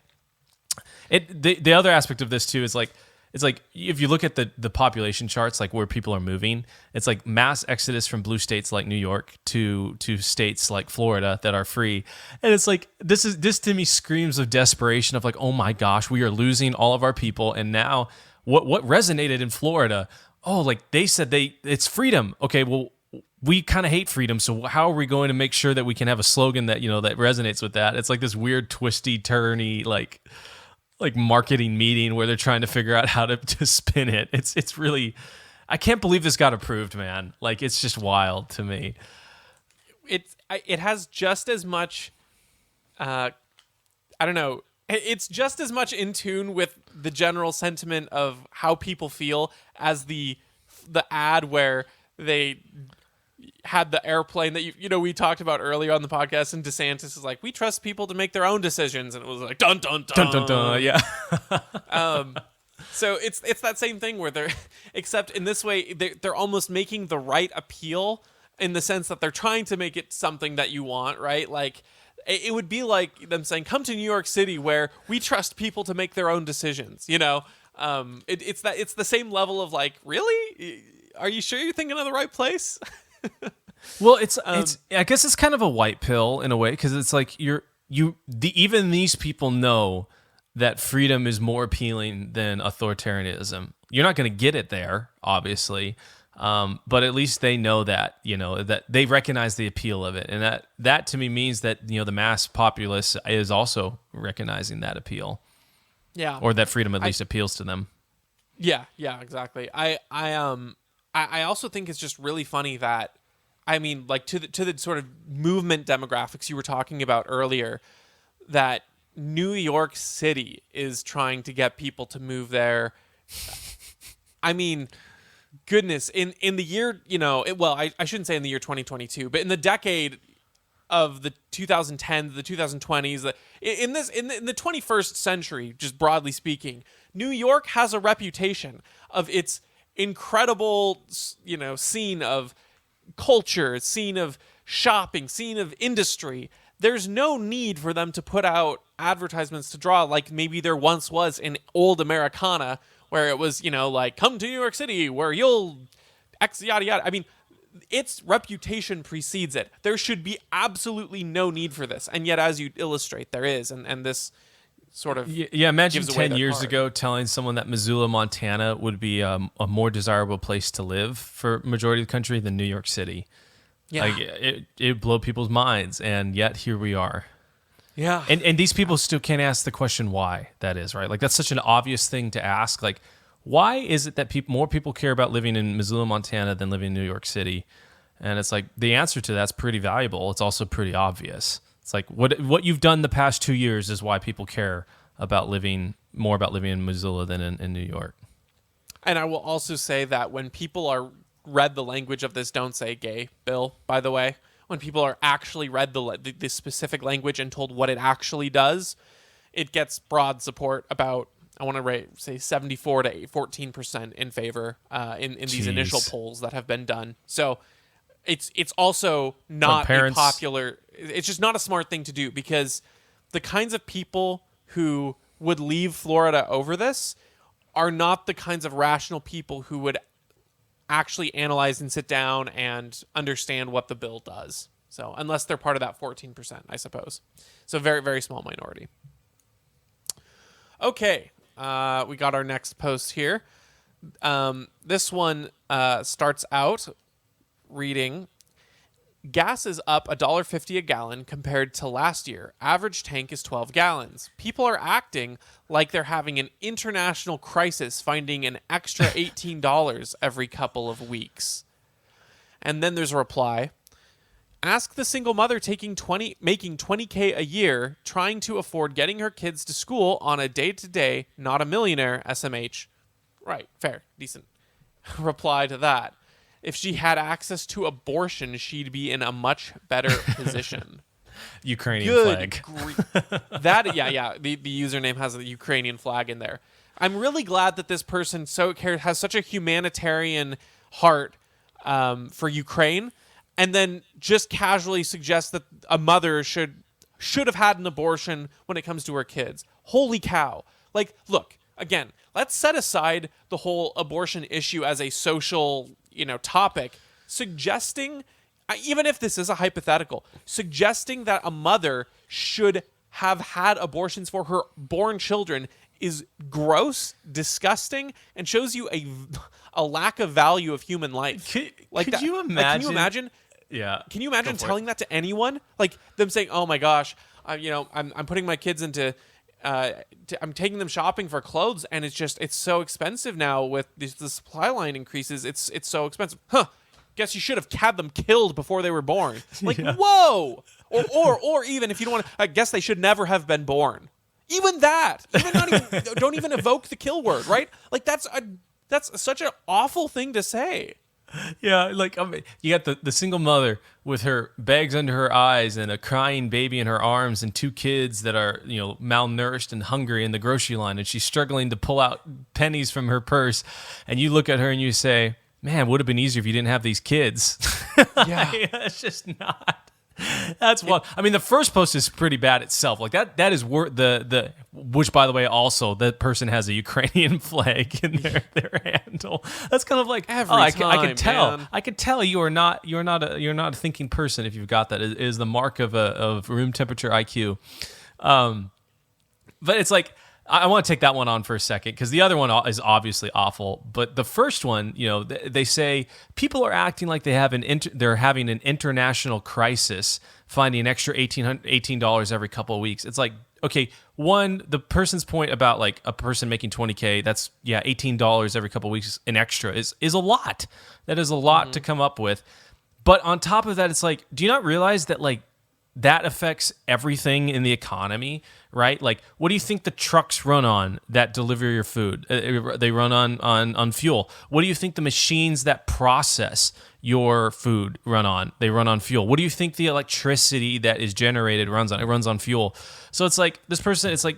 The other aspect of this too is like, it's like if you look at the population charts, like where people are moving, it's like mass exodus from blue states like New York to states like Florida that are free. And it's like, this to me screams of desperation of like, oh my gosh, we are losing all of our people. And now what resonated in Florida? Oh, like they said it's freedom. Okay, well, we kind of hate freedom, so how are we going to make sure that we can have a slogan that that resonates with that? It's like this weird twisty turny like marketing meeting where they're trying to figure out how to spin it. It's really, I can't believe this got approved, man. Like it's just wild to me. It has just as much I don't know. It's just as much in tune with the general sentiment of how people feel as the ad where they had the airplane that we talked about earlier on the podcast, and DeSantis is like, we trust people to make their own decisions, and it was like dun dun dun dun dun dun, yeah. So it's that same thing where they're, except in this way they're almost making the right appeal in the sense that they're trying to make it something that you want, right? Like it would be like them saying, come to New York City where we trust people to make their own decisions, It's the same level of like, really? Are you sure you're thinking of the right place? Well, it's I guess it's kind of a white pill in a way, because it's like even these people know that freedom is more appealing than authoritarianism. You're not going to get it there, obviously, but at least they know that, that they recognize the appeal of it, and that to me means that the mass populace is also recognizing that appeal, or that freedom at least appeals to them. Yeah, exactly. I also think it's just really funny that, I mean, like to the sort of movement demographics you were talking about earlier, that New York City is trying to get people to move there. I mean, goodness, in the year, I shouldn't say in the year 2022, but in the decade of the 2010s, the 2020s, in the 21st century, just broadly speaking, New York has a reputation of its incredible, scene of culture, scene of shopping, scene of industry. There's no need for them to put out advertisements to draw like maybe there once was in old Americana, where it was, like, come to New York City where you'll X yada yada. I mean, its reputation precedes it. There should be absolutely no need for this. And yet, as you illustrate, there is. And this sort of imagine 10 years ago telling someone that Missoula, Montana would be a more desirable place to live for majority of the country than New York City. Yeah. Like, it blow people's minds, and yet here we are. Yeah. And these people still can't ask the question why that is, right? Like, that's such an obvious thing to ask. Like, why is it that more people care about living in Missoula, Montana than living in New York City? And it's like, the answer to that's pretty valuable. It's also pretty obvious. It's like, what you've done the past 2 years is why people care about living in Missoula than in New York. And I will also say that when people are read the language of this "don't say gay" bill, by the way, when people are actually read the specific language and told what it actually does, it gets broad support. About, I want to say 74 to 14% in favor in these initial polls that have been done. So it's also not a popular. It's just not a smart thing to do, because the kinds of people who would leave Florida over this are not the kinds of rational people who would actually analyze and sit down and understand what the bill does. So unless they're part of that 14%, I suppose. So very, very small minority. Okay. We got our next post here. This one starts out reading, gas is up $1.50 a gallon compared to last year. Average tank is 12 gallons. People are acting like they're having an international crisis, finding an extra $18 every couple of weeks. And then there's a reply. Ask the single mother making $20K a year, trying to afford getting her kids to school on a day-to-day, not a millionaire, SMH. Right, fair, decent reply to that. If she had access to abortion, she'd be in a much better position. Ukrainian flag. The username has the Ukrainian flag in there. I'm really glad that this person has such a humanitarian heart for Ukraine, and then just casually suggests that a mother should have had an abortion when it comes to her kids. Holy cow. Like, look, again, let's set aside the whole abortion issue as a social topic, suggesting, even if this is a hypothetical, suggesting that a mother should have had abortions for her born children is gross, disgusting, and shows you a lack of value of human life. Could you imagine? Can you imagine? Yeah. Can you imagine telling that to anyone? Like them saying, "Oh my gosh, I'm putting my kids into." I'm taking them shopping for clothes, and it's so expensive now with the supply line increases. It's so expensive. Guess you should have had them killed before they were born. Like, whoa! Or even if you don't want to, I guess they should never have been born. Even that. Don't even evoke the kill word, right? Like that's such an awful thing to say. Yeah, like you got the single mother with her bags under her eyes and a crying baby in her arms and two kids that are malnourished and hungry in the grocery line, and she's struggling to pull out pennies from her purse, and you look at her and you say, "Man, would have been easier if you didn't have these kids." Yeah, it's just not. That's one. I mean, the first post is pretty bad itself. Like that is the which, by the way, also that person has a Ukrainian flag in their handle. That's kind of like I can tell. Man. I can tell you're not a thinking person if you've got that. It is the mark of room temperature IQ. But it's like I want to take that one on for a second because the other one is obviously awful. But the first one, they say people are acting like they're having an international crisis, finding an extra $18 every couple of weeks. It's like, okay, one, the person's point about like a person making $20K, that's $18 every couple of weeks an extra is a lot. That is a lot to come up with. But on top of that, it's like, do you not realize that like that affects everything in the economy, right? Like, what do you think the trucks run on that deliver your food? They run on fuel. What do you think the machines that process your food run on? They run on fuel. What do you think the electricity that is generated runs on? It runs on fuel. So it's like this person, it's like,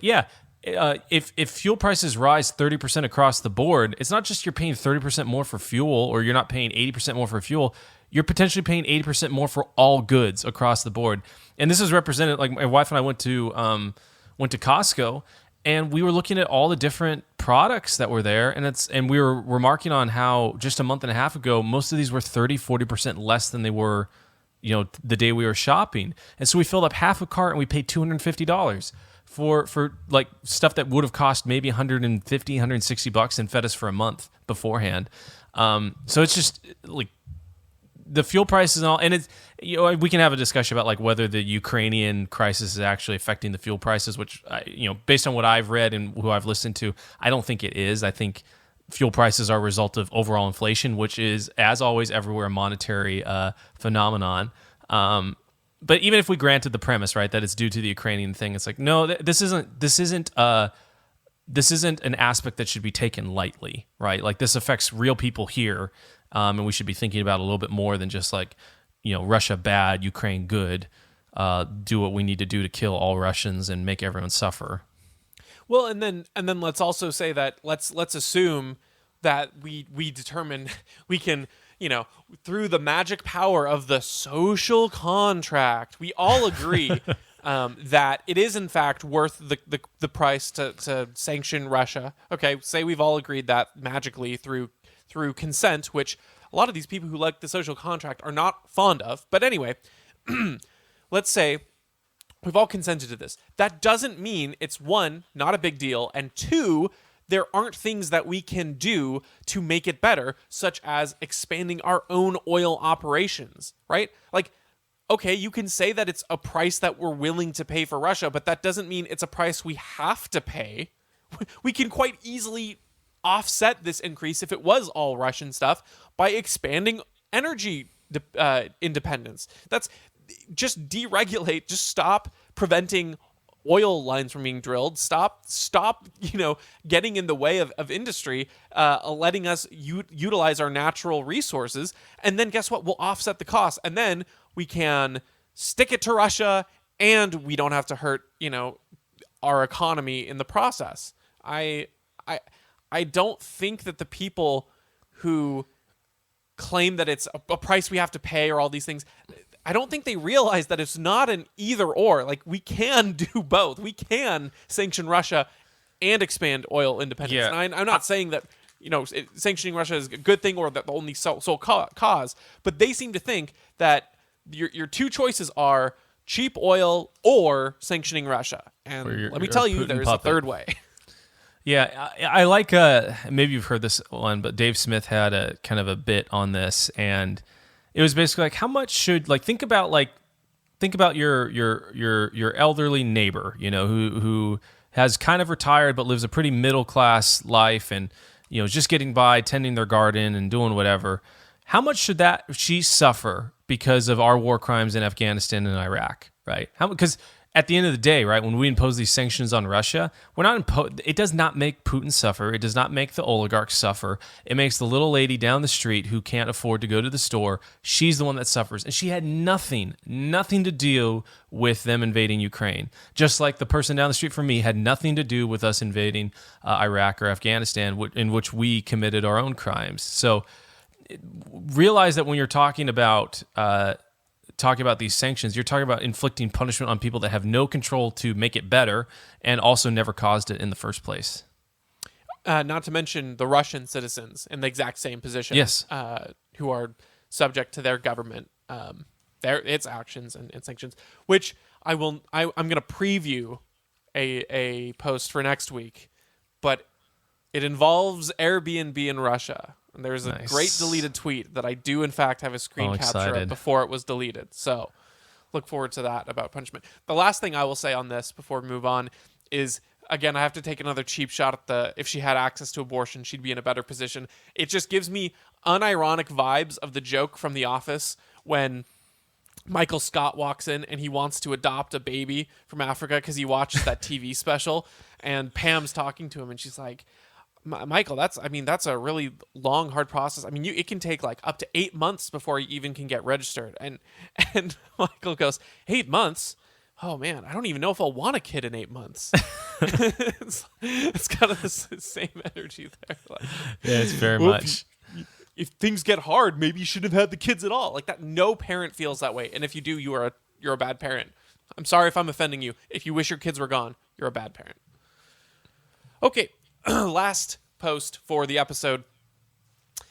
if fuel prices rise 30% across the board, it's not just you're paying 30% more for fuel or you're not paying 80% more for fuel. You're potentially paying 80% more for all goods across the board. And this is represented, like my wife and I went to Costco, and we were looking at all the different products that were there, and we were remarking on how just a month and a half ago, most of these were 30-40% less than they were, the day we were shopping. And so we filled up half a cart and we paid $250 for like stuff that would have cost maybe $150, $160 and fed us for a month beforehand. So it's just like the fuel prices and all, and it's, we can have a discussion about like whether the Ukrainian crisis is actually affecting the fuel prices, which, based on what I've read and who I've listened to, I don't think it is. I think fuel prices are a result of overall inflation, which is, as always, everywhere a monetary phenomenon. But even if we granted the premise, right, that it's due to the Ukrainian thing, it's like, no, this isn't an aspect that should be taken lightly, right? Like this affects real people here. And we should be thinking about it a little bit more than just like, Russia bad, Ukraine good. Do what we need to do to kill all Russians and make everyone suffer. Well, and then let's also say that let's assume that we determine we can, through the magic power of the social contract, we all agree that it is in fact worth the price to sanction Russia. Okay, say we've all agreed that magically through consent, which a lot of these people who like the social contract are not fond of. But anyway, let's say we've all consented to this. That doesn't mean it's, one, not a big deal, and two, there aren't things that we can do to make it better, such as expanding our own oil operations, right? Like, okay, you can say that it's a price that we're willing to pay for Russia, but that doesn't mean it's a price we have to pay. We can quite easily offset this increase if it was all Russian stuff by expanding energy independence. That's just deregulate, just stop preventing oil lines from being drilled, stop getting in the way of industry, letting us utilize our natural resources, and then guess what? We'll offset the cost, and then we can stick it to Russia, and we don't have to hurt our economy in the process. I don't think that the people who claim that it's a price we have to pay or all these things, I don't think they realize that it's not an either or. Like, we can do both. We can sanction Russia and expand oil independence. Yeah. And I'm not saying that sanctioning Russia is a good thing or the only sole cause, but they seem to think that your two choices are cheap oil or sanctioning Russia. And let me tell you, there's a third way. Yeah, I like, maybe you've heard this one, but Dave Smith had a kind of a bit on this, and it was basically like, how much should, like, think about your elderly neighbor, who has kind of retired but lives a pretty middle class life, and just getting by, tending their garden and doing whatever. How much should she suffer because of our war crimes in Afghanistan and Iraq, right? Because at the end of the day, right, when we impose these sanctions on Russia, it does not make Putin suffer. It does not make the oligarchs suffer. It makes the little lady down the street who can't afford to go to the store. She's the one that suffers. And she had nothing to do with them invading Ukraine. Just like the person down the street from me had nothing to do with us invading Iraq or Afghanistan, in which we committed our own crimes. So realize that when you're talking about talk about these sanctions, you're talking about inflicting punishment on people that have no control to make it better and also never caused it in the first place. Not to mention the Russian citizens in the exact same position. Yes. Who are subject to their government, its actions and sanctions, which I'm going to preview a post for next week, but it involves Airbnb in Russia. And there's a great deleted tweet that I do in fact have a screen capture of before it was deleted. So look forward to that about punishment. The last thing I will say on this before we move on is, again, I have to take another cheap shot at if she had access to abortion, she'd be in a better position. It just gives me unironic vibes of the joke from The Office when Michael Scott walks in and he wants to adopt a baby from Africa because he watches that TV special, and Pam's talking to him and she's like, Michael, that's a really long, hard process. I mean, it can take like up to 8 months before you even can get registered. And Michael goes, 8 months? Oh man, I don't even know if I'll want a kid in 8 months. it's kind of the same energy there. Like, yeah, it's very much. If things get hard, maybe you shouldn't have had the kids at all. Like that, no parent feels that way. And if you do, you're a bad parent. I'm sorry if I'm offending you. If you wish your kids were gone, you're a bad parent. Okay, last post for the episode.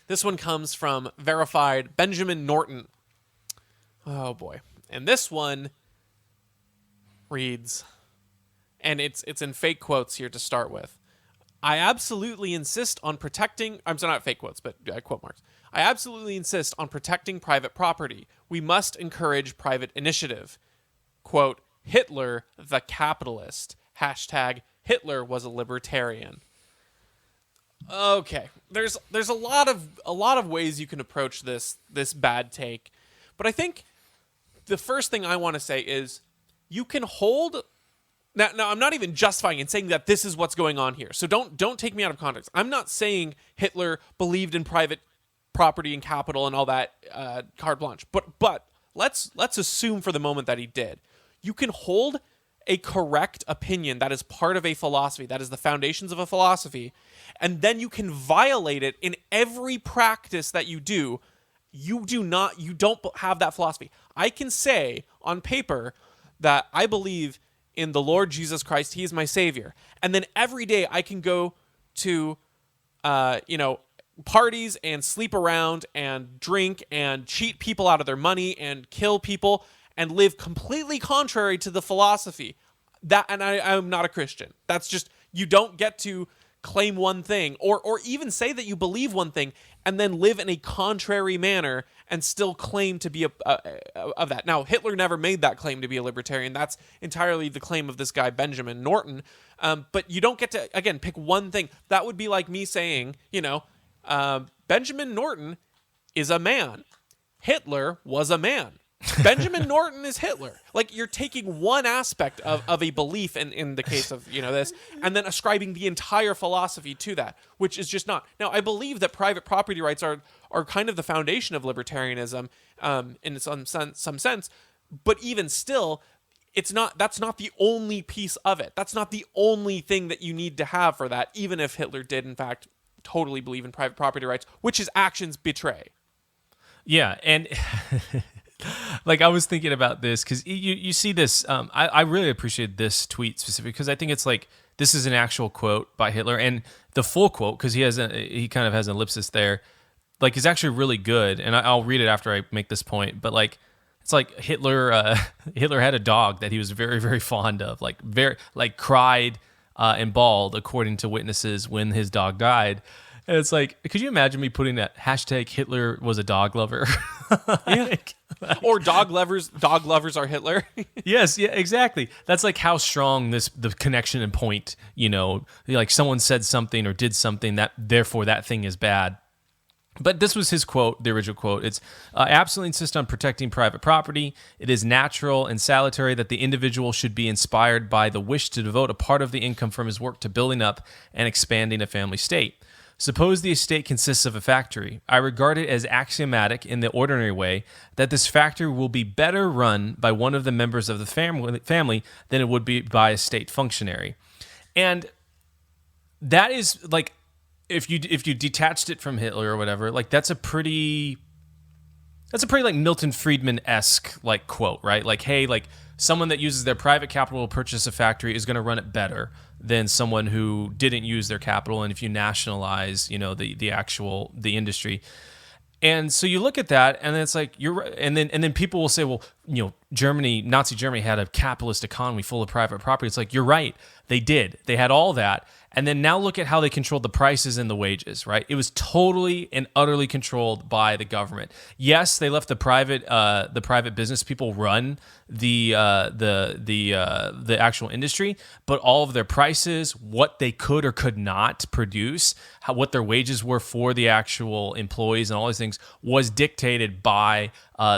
This one comes from verified Benjamin Norton. Oh boy. And this one reads, and it's in fake quotes here to start with. I absolutely insist on protecting, I'm sorry, not fake quotes, but quote marks. I absolutely insist on protecting private property. We must encourage private initiative. Quote, Hitler, the capitalist. Hashtag Hitler was a libertarian. Okay, there's a lot of ways you can approach this bad take, but I think the first thing I want to say is you can hold. Now I'm not even justifying and saying that this is what's going on here. So don't take me out of context. I'm not saying Hitler believed in private property and capital and all that carte blanche. But let's assume for the moment that he did. You can hold a correct opinion that is part of a philosophy, that is the foundations of a philosophy, and then you can violate it in every practice that you do. You don't have that philosophy. I can say on paper that I believe in the Lord Jesus Christ, he is my savior. And then every day I can go to, parties and sleep around and drink and cheat people out of their money and kill people and live completely contrary to the philosophy. And I'm not a Christian. That's just, you don't get to claim one thing or even say that you believe one thing and then live in a contrary manner and still claim to be of that. Now, Hitler never made that claim to be a libertarian. That's entirely the claim of this guy, Benjamin Norton. But you don't get to, again, pick one thing. That would be like me saying, Benjamin Norton is a man. Hitler was a man. Benjamin Norton is Hitler. Like, you're taking one aspect of a belief in the case of, this, and then ascribing the entire philosophy to that, which is just not. Now, I believe that private property rights are kind of the foundation of libertarianism in some sense, but even still, that's not the only piece of it. That's not the only thing that you need to have for that, even if Hitler did, in fact, totally believe in private property rights, which his actions betray. Yeah, and like I was thinking about this because you see this. I really appreciate this tweet specifically because I think it's like this is an actual quote by Hitler, and the full quote, because he kind of has an ellipsis there, like is actually really good. And I'll read it after I make this point. But like it's like Hitler had a dog that he was very, very fond of, like cried and bawled according to witnesses when his dog died. And it's like, could you imagine me putting that hashtag Hitler was a dog lover? Yeah. Or dog lovers are Hitler. Yes, yeah, exactly. That's like how strong the connection and point, like someone said something or did something that therefore that thing is bad. But this was his quote, the original quote. It's absolutely insist on protecting private property. It is natural and salutary that the individual should be inspired by the wish to devote a part of the income from his work to building up and expanding a family state. Suppose the estate consists of a factory. I regard it as axiomatic in the ordinary way that this factory will be better run by one of the members of the family than it would be by a state functionary. And that is like, if you detached it from Hitler or whatever, like that's a pretty That's a pretty like Milton Friedman-esque like quote, right? Like, hey, like someone that uses their private capital to purchase a factory is going to run it better than someone who didn't use their capital. And if you nationalize, the industry. And so you look at that, and then it's like you're right. And then people will say, well, Nazi Germany had a capitalist economy full of private property. It's like, you're right, they did. They had all that. And then now look at how they controlled the prices and the wages, right? It was totally and utterly controlled by the government. Yes, they left the private business people run the actual industry, but all of their prices, what they could or could not produce, what their wages were for the actual employees and all these things was dictated by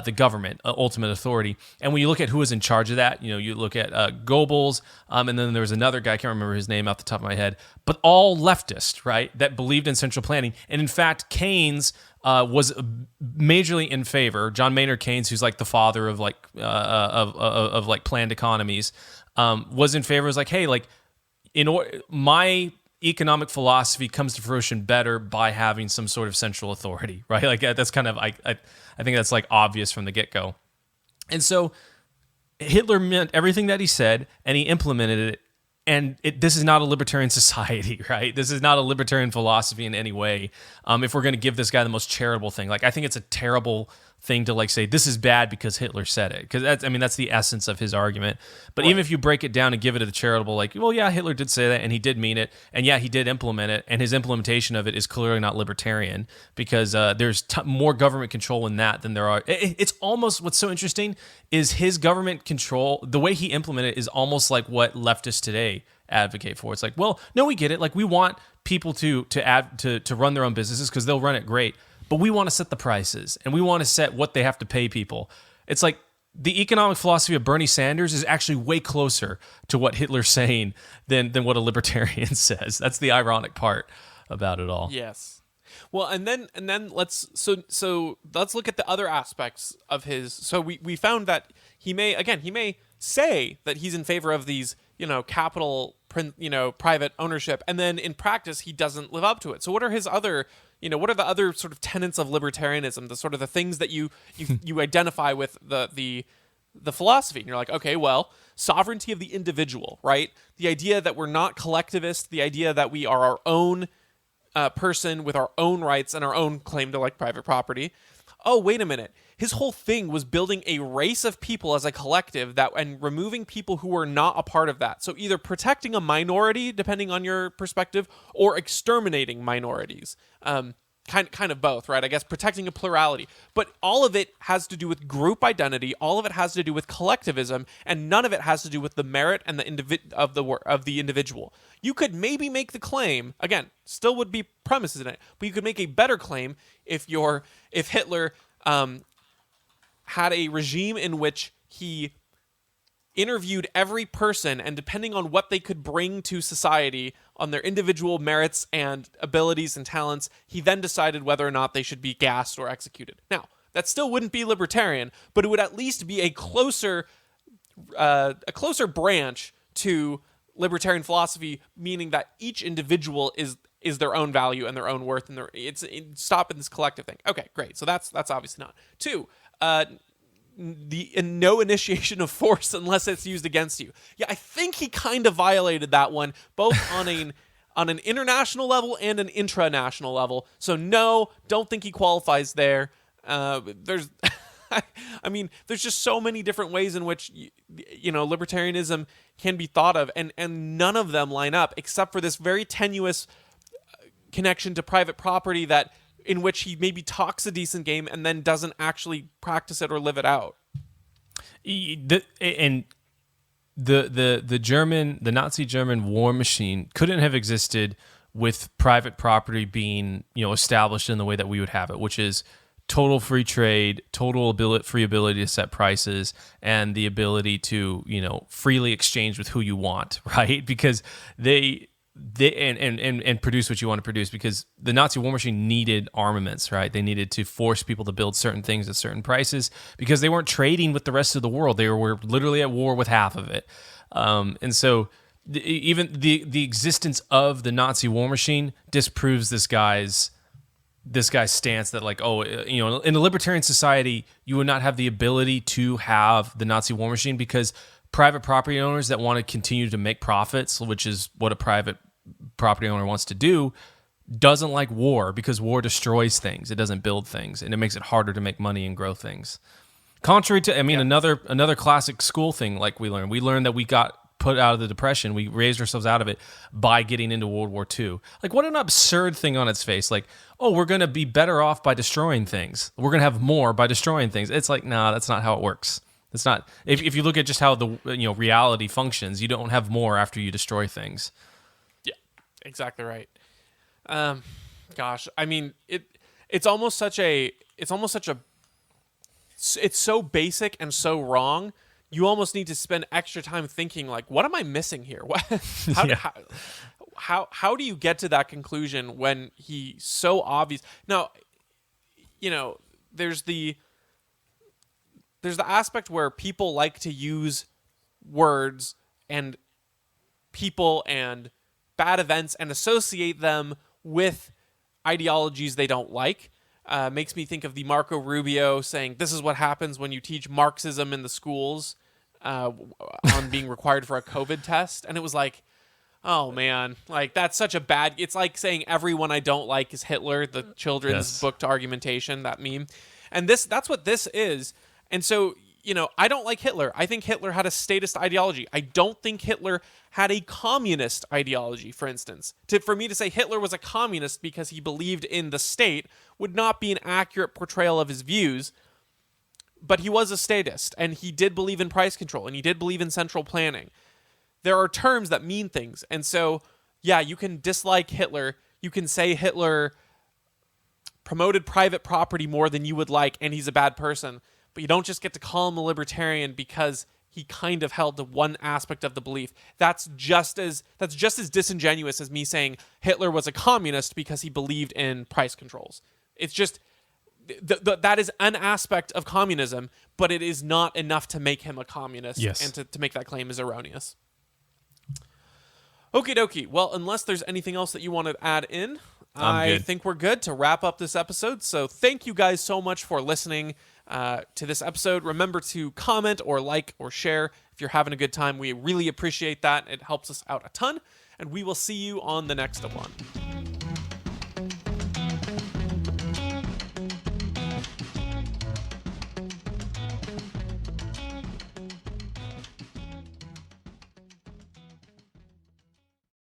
the government, ultimate authority. And when you look at who was in charge of that, you look at Goebbels, and then there was another guy, I can't remember his name off the top of my head, but all leftist, right, that believed in central planning. And in fact, Keynes was majorly in favor. John Maynard Keynes, who's like the father of like planned economies, was in favor. Was like, hey, like my economic philosophy comes to fruition better by having some sort of central authority, right? Like that's kind of I think that's like obvious from the get-go. And so Hitler meant everything that he said, and he implemented it. And this is not a libertarian society, right? This is not a libertarian philosophy in any way. If we're going to give this guy the most charitable thing, like I think it's a terrible thing to like say this is bad because Hitler said it, because that's the essence of his argument. But right. Even if you break it down and give it a charitable, like, well, yeah, Hitler did say that, and he did mean it, and yeah, he did implement it, and his implementation of it is clearly not libertarian because there's more government control in that than there are. It's almost, what's so interesting is his government control, the way he implemented it is almost like what leftists today advocate for. It's like, well, no, we get it. Like we want people to run their own businesses because they'll run it great. But we want to set the prices, and we want to set what they have to pay people. It's like the economic philosophy of Bernie Sanders is actually way closer to what Hitler's saying than what a libertarian says. That's the ironic part about it all. Yes. Well, and then let's look at the other aspects of his. So we found that he may say that he's in favor of these, capital, private ownership, and then in practice he doesn't live up to it. So what are his other, what are the other sort of tenets of libertarianism, the sort of the things that you identify with the philosophy? And you're like, okay, well, sovereignty of the individual, right? The idea that we're not collectivist, the idea that we are our own person with our own rights and our own claim to like private property. Oh, wait a minute. His whole thing was building a race of people as a collective and removing people who were not a part of that. So either protecting a minority, depending on your perspective, or exterminating minorities. Kind of both, right? I guess protecting a plurality. But all of it has to do with group identity. All of it has to do with collectivism, and none of it has to do with the merit and of the individual. You could maybe make the claim, again, still would be premises in it, but you could make a better claim if Hitler had a regime in which he interviewed every person, and depending on what they could bring to society on their individual merits and abilities and talents, he then decided whether or not they should be gassed or executed. Now, that still wouldn't be libertarian, but it would at least be a closer branch to libertarian philosophy, meaning that each individual is their own value and their own worth, and stop in this collective thing. Okay, great. So that's obviously not. 2, no initiation of force unless it's used against you. Yeah, I think he kind of violated that one, both on an international level and an intranational level. So no, don't think he qualifies there. There's just so many different ways in which libertarianism can be thought of, and none of them line up except for this very tenuous connection to private property in which he maybe talks a decent game and then doesn't actually practice it or live it out. The Nazi German war machine couldn't have existed with private property being, established in the way that we would have it, which is total free trade, free ability to set prices, and the ability to, freely exchange with who you want, right? Because they produce what you want to produce, because the Nazi war machine needed armaments, right? They needed to force people to build certain things at certain prices because they weren't trading with the rest of the world. They were literally at war with half of it. And so even the existence of the Nazi war machine disproves this guy's this guy's stance that like, oh, in a libertarian society, you would not have the ability to have the Nazi war machine because private property owners that want to continue to make profits, which is what a private property owner wants to do, doesn't like war because war destroys things. It doesn't build things, and it makes it harder to make money and grow things. Contrary to, another classic school thing like we learned that we got put out of the Depression, we raised ourselves out of it by getting into World War II. Like, what an absurd thing on its face. Like, oh, we're going to be better off by destroying things. We're going to have more by destroying things. It's like, nah, that's not how it works. It's not. If you look at just how the reality functions, you don't have more after you destroy things. Yeah, exactly right. Gosh, I mean, it's almost such a it's so basic and so wrong. You almost need to spend extra time thinking, like, what am I missing here? What, how do you get to that conclusion when he's so obvious? Now, there's the aspect where people like to use words and people and bad events and associate them with ideologies they don't like. Makes me think of the Marco Rubio saying, this is what happens when you teach Marxism in the schools on being required for a COVID test. And it was like, oh man, like that's such a bad, it's like saying everyone I don't like is Hitler, the children's booked argumentation, that meme. And that's what this is. And so, I don't like Hitler. I think Hitler had a statist ideology. I don't think Hitler had a communist ideology, for instance. For me to say Hitler was a communist because he believed in the state would not be an accurate portrayal of his views, but he was a statist, and he did believe in price control, and he did believe in central planning. There are terms that mean things, and so, yeah, you can dislike Hitler. You can say Hitler promoted private property more than you would like, and he's a bad person, but you don't just get to call him a libertarian because he kind of held to one aspect of the belief. That's just as disingenuous as me saying Hitler was a communist because he believed in price controls. It's just that is an aspect of communism, but it is not enough to make him a communist. Yes. And to make that claim is erroneous. Okie dokie. Well, unless there's anything else that you want to add in, I think we're good to wrap up this episode. So thank you guys so much for listening to this episode. Remember to comment or like or share if you're having a good time. We really appreciate that. It helps us out a ton. And we will see you on the next one.